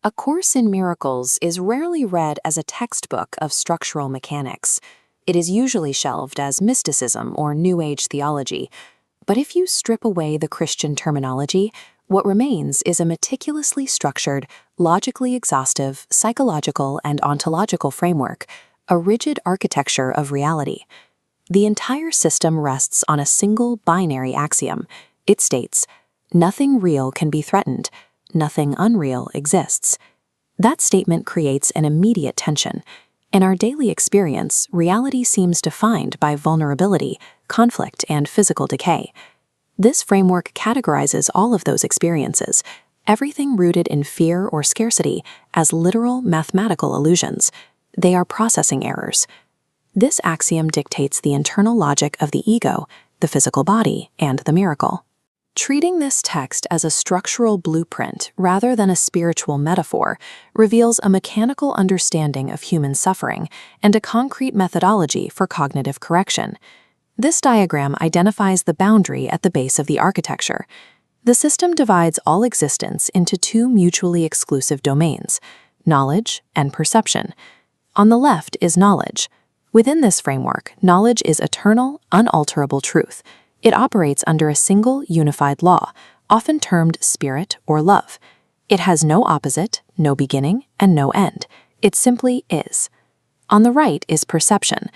A Course in Miracles is rarely read as a textbook of structural mechanics. It is usually shelved as mysticism or New Age theology. But if you strip away the Christian terminology, what remains is a meticulously structured, logically exhaustive, psychological and ontological framework, a rigid architecture of reality. The entire system rests on a single binary axiom. It states, "Nothing real can be threatened. Nothing unreal exists." That statement creates an immediate tension. In our daily experience, reality seems defined by vulnerability, conflict, and physical decay. This framework categorizes all of those experiences, everything rooted in fear or scarcity, as literal mathematical illusions. They are processing errors. This axiom dictates the internal logic of the ego, the physical body, and the miracle. Treating this text as a structural blueprint rather than a spiritual metaphor reveals a mechanical understanding of human suffering and a concrete methodology for cognitive correction. This diagram identifies the boundary at the base of the architecture. The system divides all existence into two mutually exclusive domains, knowledge and perception. On the left is knowledge. Within this framework, knowledge is eternal, unalterable truth. It operates under a single unified law, often termed spirit or love. It has no opposite, no beginning, and no end. It simply is. On the right is perception.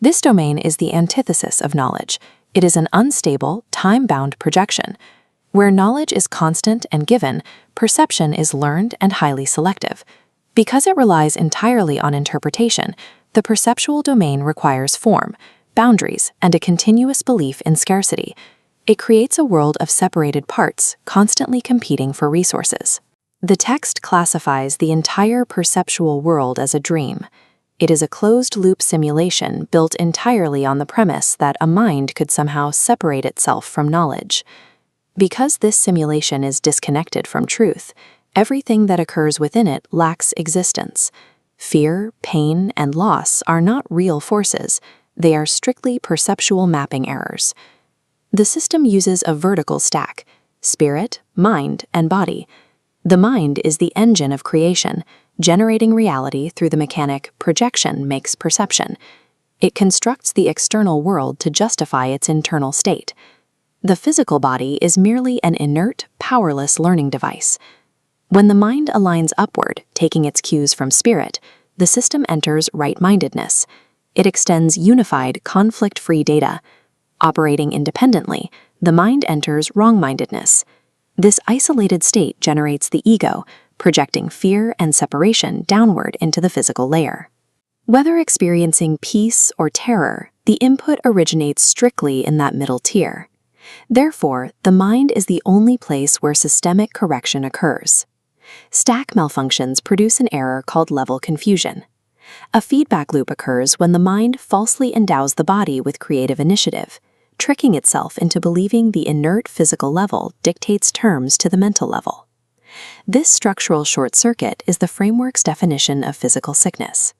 This domain is the antithesis of knowledge. It is an unstable, time-bound projection. Where knowledge is constant and given, perception is learned and highly selective. Because it relies entirely on interpretation, the perceptual domain requires form, boundaries, and a continuous belief in scarcity. It creates a world of separated parts, constantly competing for resources. The text classifies the entire perceptual world as a dream. It is a closed-loop simulation built entirely on the premise that a mind could somehow separate itself from knowledge. Because this simulation is disconnected from truth, everything that occurs within it lacks existence. Fear, pain, and loss are not real forces. They are strictly perceptual mapping errors. The system uses a vertical stack: spirit, mind, and body. The mind is the engine of creation, generating reality through the mechanic projection makes perception. It constructs the external world to justify its internal state. The physical body is merely an inert, powerless learning device. When the mind aligns upward, taking its cues from spirit, the system enters right-mindedness. It extends unified, conflict-free data. Operating independently, the mind enters wrong-mindedness. This isolated state generates the ego, projecting fear and separation downward into the physical layer. Whether experiencing peace or terror, the input originates strictly in that middle tier. Therefore, the mind is the only place where systemic correction occurs. Stack malfunctions produce an error called level confusion. A feedback loop occurs when the mind falsely endows the body with creative initiative, tricking itself into believing the inert physical level dictates terms to the mental level. This structural short circuit is the framework's definition of physical sickness.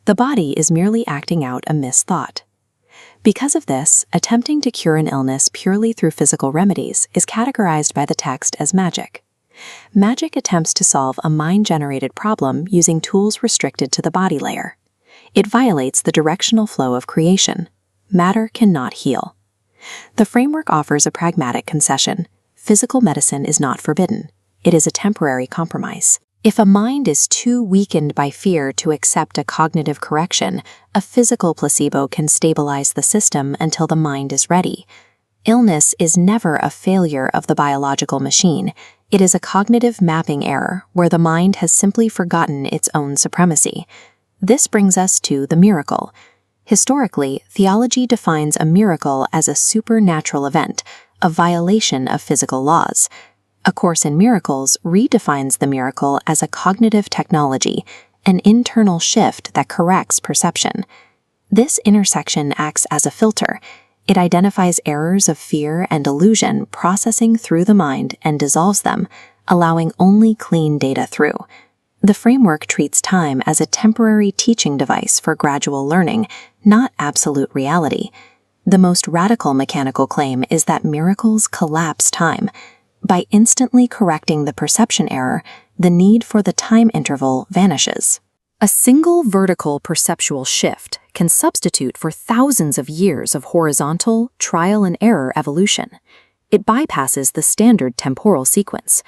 The body is merely acting out a misthought. Because of this, attempting to cure an illness purely through physical remedies is categorized by the text as magic. Magic attempts to solve a mind-generated problem using tools restricted to the body layer. It violates the directional flow of creation. Matter cannot heal. The framework offers a pragmatic concession. Physical medicine is not forbidden. It is a temporary compromise. If a mind is too weakened by fear to accept a cognitive correction, a physical placebo can stabilize the system until the mind is ready. Illness is never a failure of the biological machine. It is a cognitive mapping error where the mind has simply forgotten its own supremacy. This brings us to the miracle. Historically, theology defines a miracle as a supernatural event, a violation of physical laws. A Course in Miracles redefines the miracle as a cognitive technology, an internal shift that corrects perception. This intersection acts as a filter. It identifies errors of fear and illusion processing through the mind and dissolves them, allowing only clean data through. The framework treats time as a temporary teaching device for gradual learning, not absolute reality. The most radical mechanical claim is that miracles collapse time. By instantly correcting the perception error, the need for the time interval vanishes. A single vertical perceptual shift can substitute for thousands of years of horizontal, trial-and-error evolution. It bypasses the standard temporal sequence.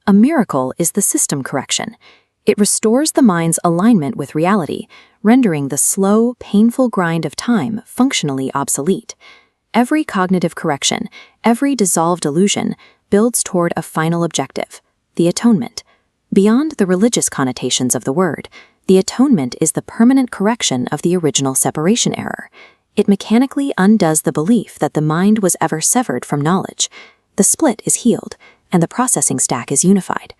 A miracle is the system correction. It restores the mind's alignment with reality, rendering the slow, painful grind of time functionally obsolete. Every cognitive correction, every dissolved illusion, builds toward a final objective, the atonement. Beyond the religious connotations of the word, the atonement is the permanent correction of the original separation error. It mechanically undoes the belief that the mind was ever severed from knowledge. The split is healed, and the processing stack is unified.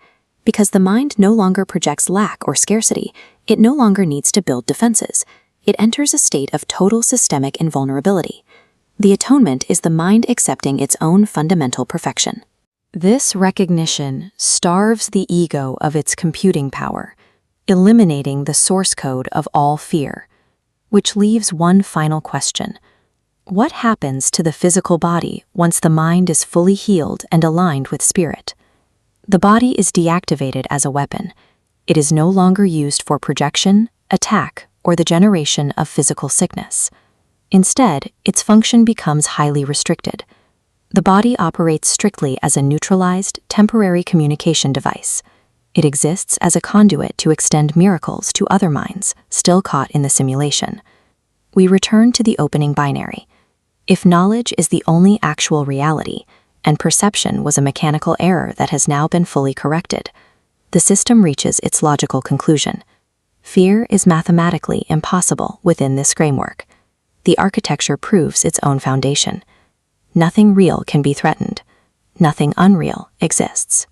Because the mind no longer projects lack or scarcity, it no longer needs to build defenses. It enters a state of total systemic invulnerability. The atonement is the mind accepting its own fundamental perfection. This recognition starves the ego of its computing power, eliminating the source code of all fear, which leaves one final question. What happens to the physical body once the mind is fully healed and aligned with spirit? The body is deactivated as a weapon. It is no longer used for projection, attack, or the generation of physical sickness. Instead, its function becomes highly restricted. The body operates strictly as a neutralized, temporary communication device. It exists as a conduit to extend miracles to other minds, still caught in the simulation. We return to the opening binary. If knowledge is the only actual reality, and perception was a mechanical error that has now been fully corrected, the system reaches its logical conclusion. Fear is mathematically impossible within this framework. The architecture proves its own foundation. Nothing real can be threatened. Nothing unreal exists.